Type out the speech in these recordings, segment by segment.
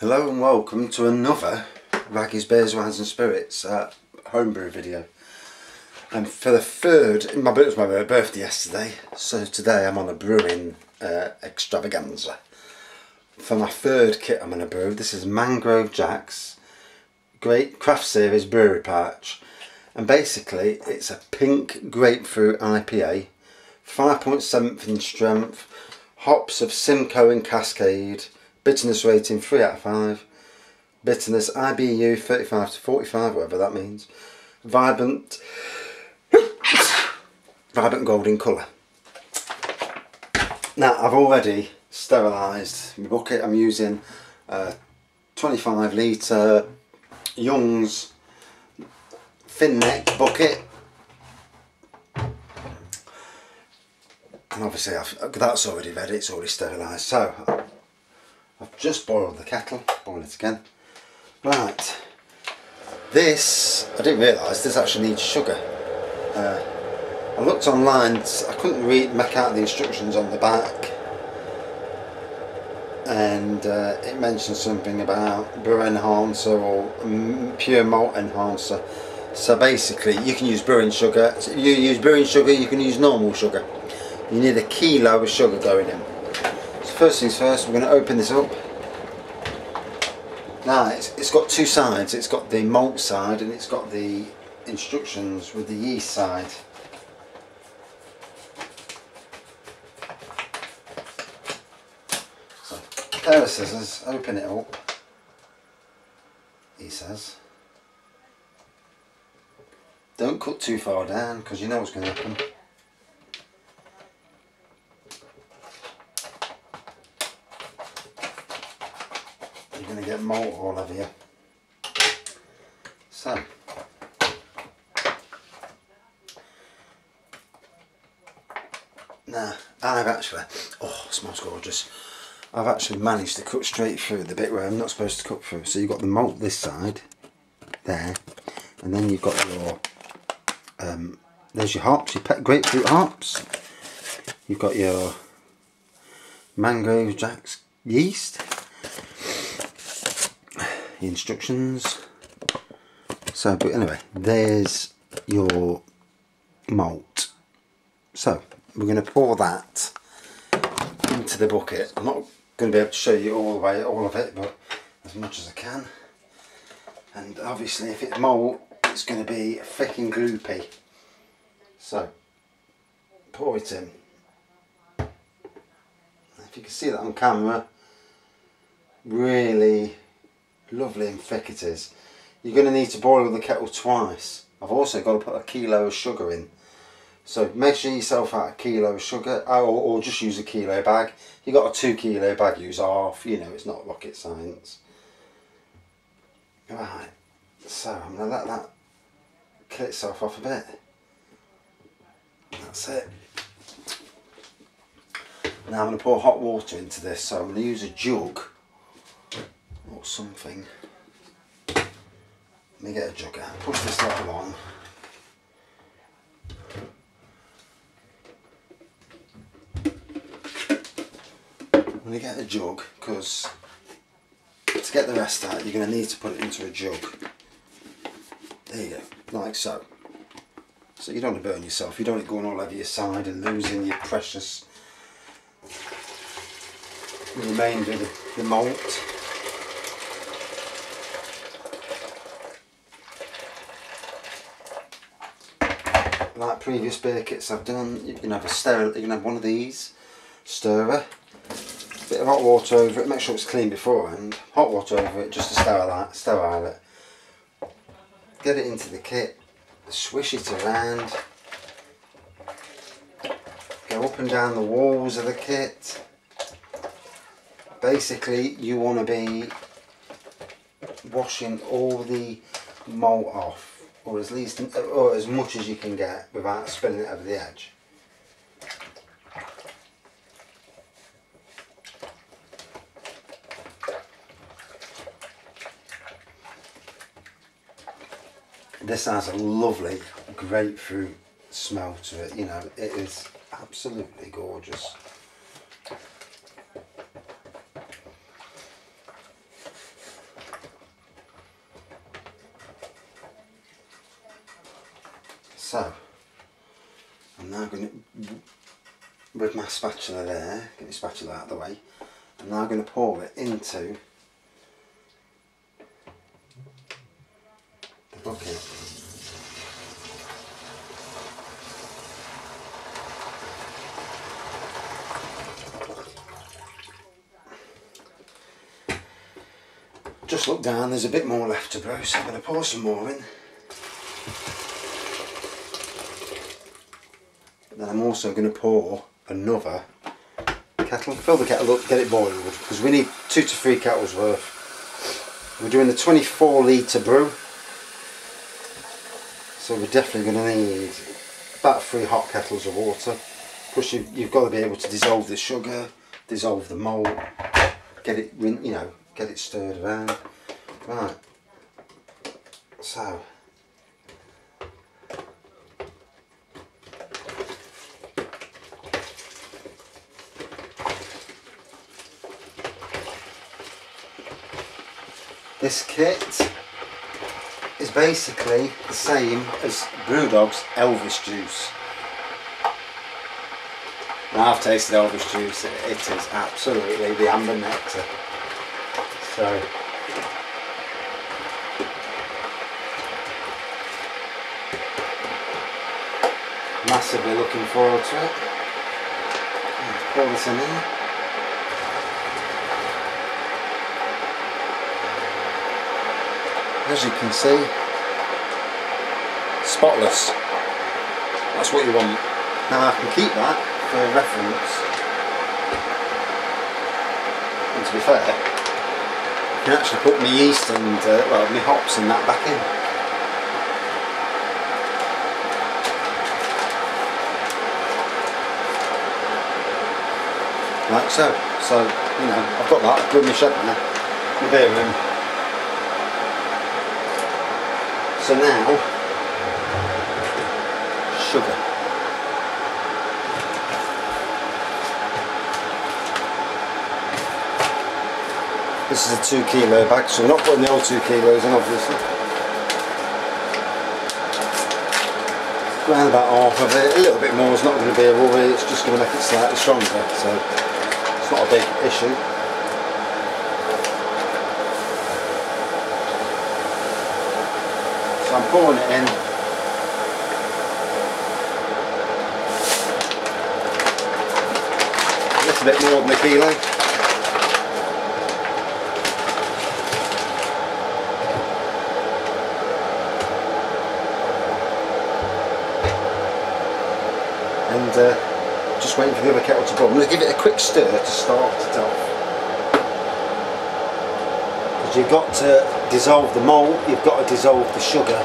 Hello and welcome to another Raggy's Beers, Wines and Spirits homebrew video. And for the third, it was my birthday yesterday, so today I'm on a brewing extravaganza. For my third kit I'm going to brew, this is Mangrove Jack's Great Craft Series Brewery Patch. And basically it's a pink grapefruit IPA, 5.7 in strength, hops of Simcoe and Cascade, bitterness rating 3 out of 5, bitterness IBU 35 to 45, whatever that means, vibrant golden colour. Now I've already sterilised my bucket. I'm using a 25 litre Young's thin neck bucket, and obviously that's already ready, it's already sterilised. So I've just boiled the kettle, boil it again. Right, this, I didn't realise this actually needs sugar. I looked online, I couldn't make out the instructions on the back, and it mentioned something about brew enhancer or pure malt enhancer. So basically you can use brewing sugar. So if you use brewing sugar, you can use normal sugar. You need a kilo of sugar going in. First things first, we're going to open this up. Now it's got two sides, it's got the malt side and it's got the instructions with the yeast side. So, pair of scissors, open it up, he says. Don't cut too far down because you know what's going to happen. You're going to get malt all over you. So, now I've actually, oh, it smells gorgeous. I've actually managed to cut straight through the bit where I'm not supposed to cut through. So you've got the malt this side, there, and then you've got your, there's your hops, your grapefruit hops. You've got your Mangrove Jack's yeast. The instructions. So, but anyway, there's your malt. So we're going to pour that into the bucket. I'm not going to be able to show you all of it, but as much as I can. And obviously if it's malt, it's going to be thick and gloopy. So pour it in. If you can see that on camera, really lovely and thick it is. You're going to need to boil the kettle twice. I've also got to put a kilo of sugar in. So measure yourself out a kilo of sugar, or just use a kilo bag. If you've got a 2 kilo bag, use half, you know, it's not rocket science. Right, so I'm going to let that kill itself off a bit. That's it. Now I'm going to pour hot water into this, so I'm going to use a jug or something. Let me get a jug out, push this level on. I'm going to get a jug because to get the rest out you're going to need to put it into a jug. There you go, like so. So you don't want to burn yourself, you don't want it going all over your side and losing your precious remainder of the malt. Like previous beer kits I've done, you can have you can have one of these, stirrer, bit of hot water over it, make sure it's clean beforehand, hot water over it just to sterile it. Get it into the kit, swish it around, go up and down the walls of the kit. Basically you want to be washing all the malt off, or at least, or as much as you can get without spilling it over the edge. This has a lovely grapefruit smell to it, you know, it is absolutely gorgeous. So I'm now going to, with my spatula there, get my spatula out of the way, I'm now going to pour it into the bucket. Just look down, there's a bit more left to brew, so I'm going to pour some more in. But then I'm also going to pour another kettle. Fill the kettle up, get it boiled, because we need 2 to 3 kettles worth. We're doing the 24 litre brew, so we're definitely going to need about 3 hot kettles of water. Plus you've got to be able to dissolve the sugar, dissolve the malt, get it, you know, get it stirred around. Right, so this kit is basically the same as BrewDog's Elvis juice. Now I've tasted Elvis juice, it is absolutely the amber nectar. So massively looking forward to it. Let's pour this in here. As you can see, spotless. That's what you want. Now I can keep that for reference. And to be fair, I can actually put my yeast and well, my hops and that back in. Like so. So, you know, I've got that, I've done my shed now, my beer room. So now, sugar. This is a 2 kilo bag, so we're not putting the whole 2 kilos in, obviously. Around about half of it, a little bit more is not going to be a worry, it's just going to make it slightly stronger, so it's not a big issue. So I'm pouring it in. A little bit more than a kilo. And just waiting for the other kettle to boil. I'm going to give it a quick stir to start it off. Because you've got to dissolve the malt, you've got to dissolve the sugar.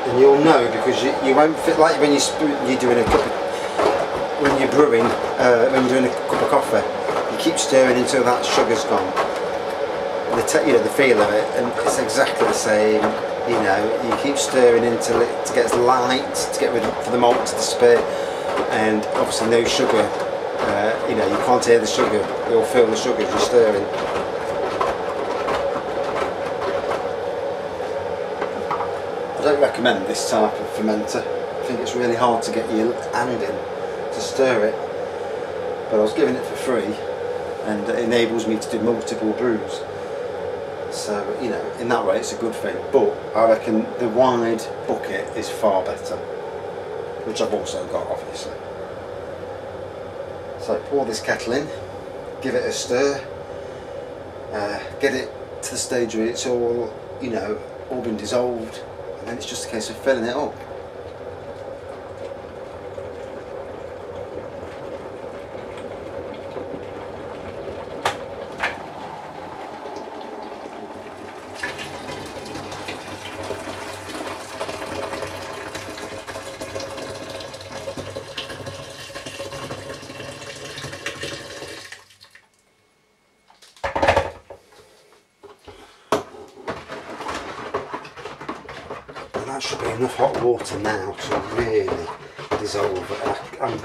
And you'll know because you won't fit like when you're doing a cup of, when you're brewing, when you're doing a cup of coffee, you keep stirring until that sugar's gone. You know, the feel of it, and it's exactly the same. You know, you keep stirring until it gets light, to get rid of the malt to disappear, and obviously no sugar. You know, you can't hear the sugar. You'll feel the sugar as you're stirring. I don't recommend this type of fermenter. I think it's really hard to get your hand in to stir it. But I was giving it for free, and it enables me to do multiple brews. So, you know, in that way it's a good thing, but I reckon the wide bucket is far better, which I've also got obviously. So pour this kettle in, give it a stir, get it to the stage where it's all, you know, all been dissolved, and then it's just a case of filling it up. That should be enough hot water now to really dissolve it. I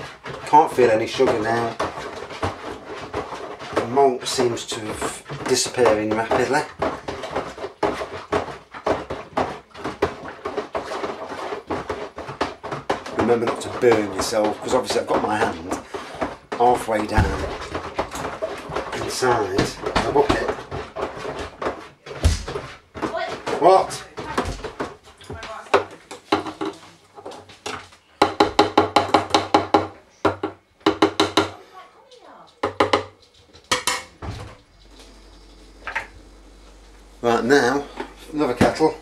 can't feel any sugar now. The malt seems to have disappearing rapidly. remember not to burn yourself, because obviously I've got my hand halfway down inside the bucket. What? Right, now, another kettle.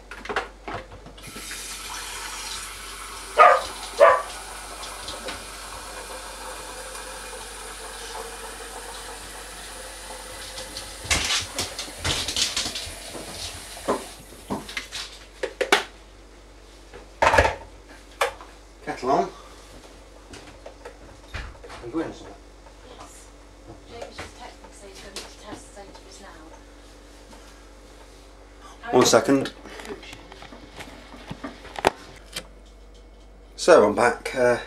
Kettle on. I'm going somewhere. Yes. James just texted me saying he's going to test Sainsbury's now. 1 second. So I'm back. My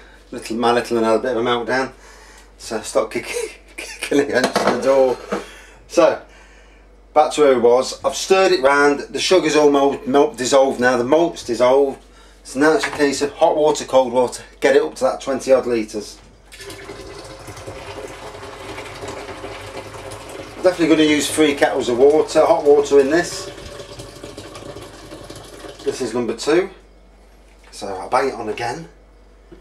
little one had a bit of a meltdown, so I stopped kicking against the door. So back to where it was. I've stirred it round. The sugar's almost dissolved now. The malt's dissolved. So now it's a case of hot water, cold water. Get it up to that 20 odd litres. Definitely going to use 3 kettles of water, hot water in this. This is number 2. So I'll bang it on again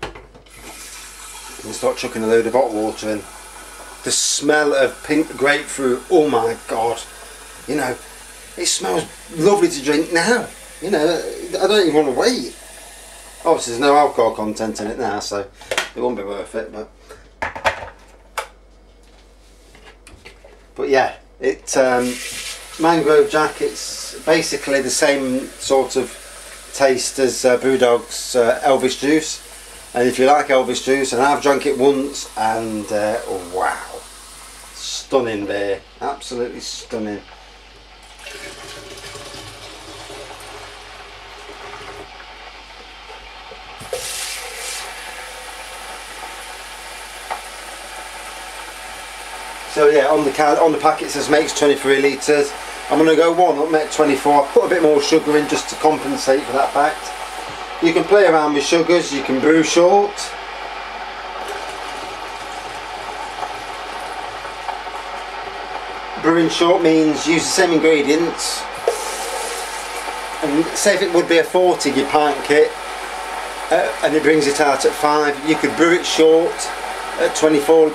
and start chucking a load of hot water in. The smell of pink grapefruit, oh my god, you know, it smells lovely to drink now. You know, I don't even want to wait. Obviously there's no alcohol content in it now, so it won't be worth it, but yeah, it Mangrove Jack, it's basically the same sort of taste as BrewDog's Elvis juice, and if you like Elvis juice, and I've drunk it once, and oh, wow, stunning beer, absolutely stunning. So yeah, on the packet it says makes 23 litres. I'm going to go one up, make 24. I'll put a bit more sugar in just to compensate for that fact. You can play around with sugars, you can brew short. Brewing short means use the same ingredients. And say if it would be a 40 your pint kit, and it brings it out at 5, you could brew it short at 24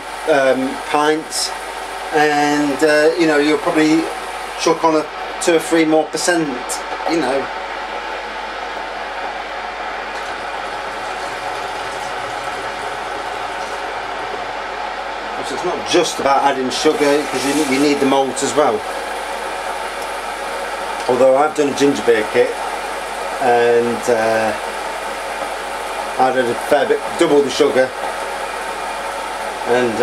pints, and you know, you'll probably chuck on a 2 or 3 more percent, you know. So it's not just about adding sugar, because you need the malt as well. Although I've done a ginger beer kit, and I added a fair bit, double the sugar, and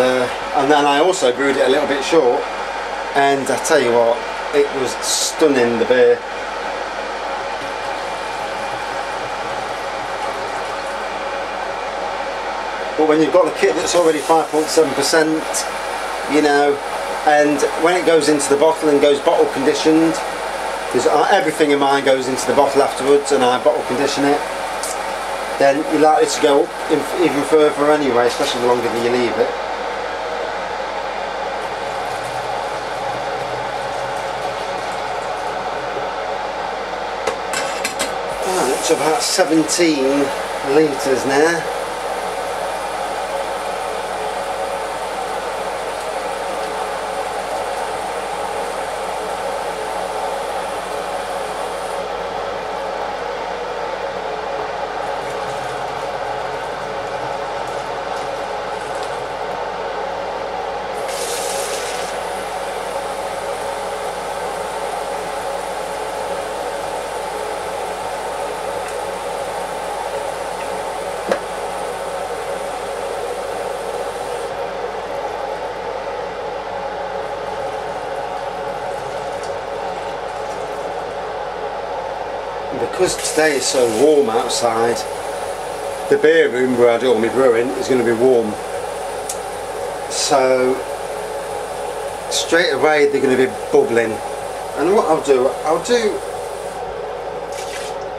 then I also brewed it a little bit short, and I tell you what, it was stunning, the beer. But when you've got a kit that's already 5.7%, you know, and when it goes into the bottle and goes bottle conditioned, because everything in mine goes into the bottle afterwards and I bottle condition it, then you're likely to go even further anyway, especially the longer that you leave it. Right, it's about 17 litres now. Because today is so warm outside, the beer room where I do all my brewing is going to be warm. So straight away they're going to be bubbling. And what I'll do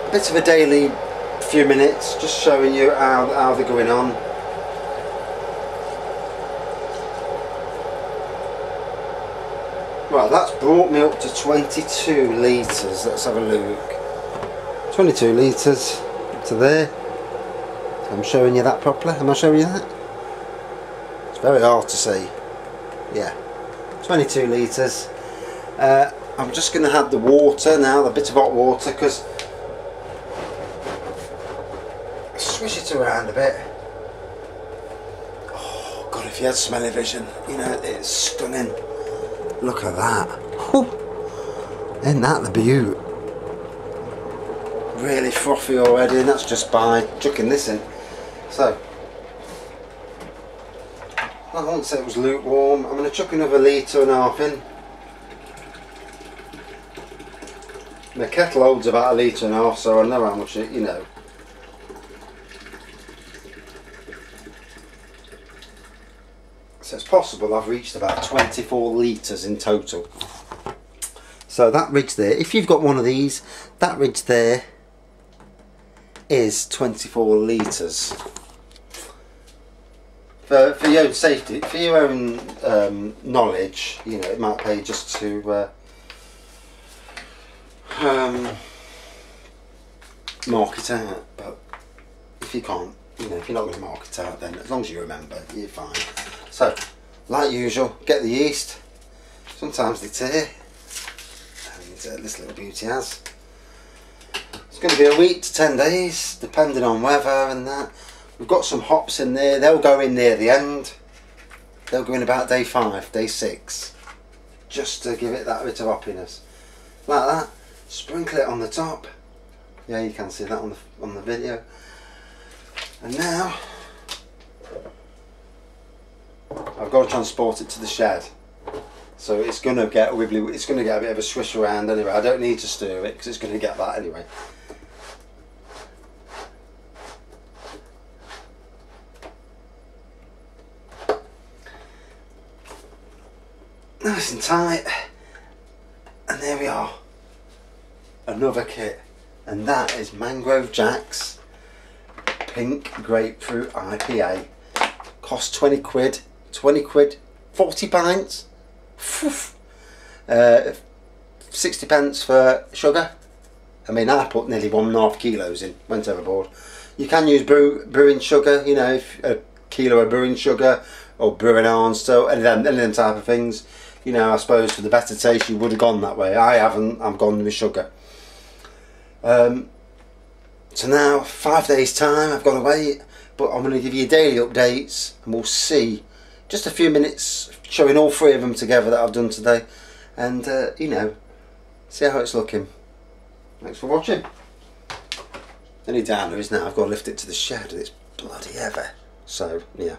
a bit of a daily few minutes, just showing you how they're going on. Right, that's brought me up to 22 litres. Let's have a look. 22 litres up to there. I'm showing you that properly. Am I showing you that? It's very hard to see. Yeah, 22 litres. I'm just going to add the water now, the bit of hot water, because swish it around a bit. Oh God, if you had smelly vision, you know, it's stunning. Look at that. Whew. Isn't that the beaut? Really frothy already, and that's just by chucking this in. So, I won't say it was lukewarm. I'm going to chuck another litre and a half in. My kettle holds about a litre and a half, so I know how much it, you know. So it's possible I've reached about 24 litres in total. So that ridge there, if you've got one of these, that ridge there is 24 litres. For your own safety, for your own knowledge, you know, it might pay just to mark it out. But if you can't, you know, if you're not going to mark it out, then as long as you remember, you're fine. So, like usual, get the yeast. Sometimes they tear, and this little beauty has. It's going to be a week to 10 days, depending on weather and that. We've got some hops in there. They'll go in near the end. They'll go in about day 5, day 6, just to give it that bit of hoppiness, like that. Sprinkle it on the top. Yeah, you can see that on the video. And now I've got to transport it to the shed, so it's going to get wibbly. It's going to get a bit of a swish around anyway. I don't need to stir it because it's going to get that anyway. Nice and tight, and there we are, another kit, and that is Mangrove Jack's Pink Grapefruit IPA. Cost 20 quid, 40 pints, 60 pence for sugar. I mean, I put nearly 1.5 kilos in, went overboard. You can use brewing sugar, you know, if a kilo of brewing sugar or brewing arms, so any of them type of things. You know, I suppose for the better taste you would have gone that way. I haven't, I've gone with sugar. So now, 5 days time, I've got to wait, but I'm going to give you daily updates, and we'll see. Just a few minutes showing all 3 of them together that I've done today, and you know, see how it's looking. Thanks for watching. Any downer is now I've got to lift it to the shed, and it's bloody heavy. So, yeah.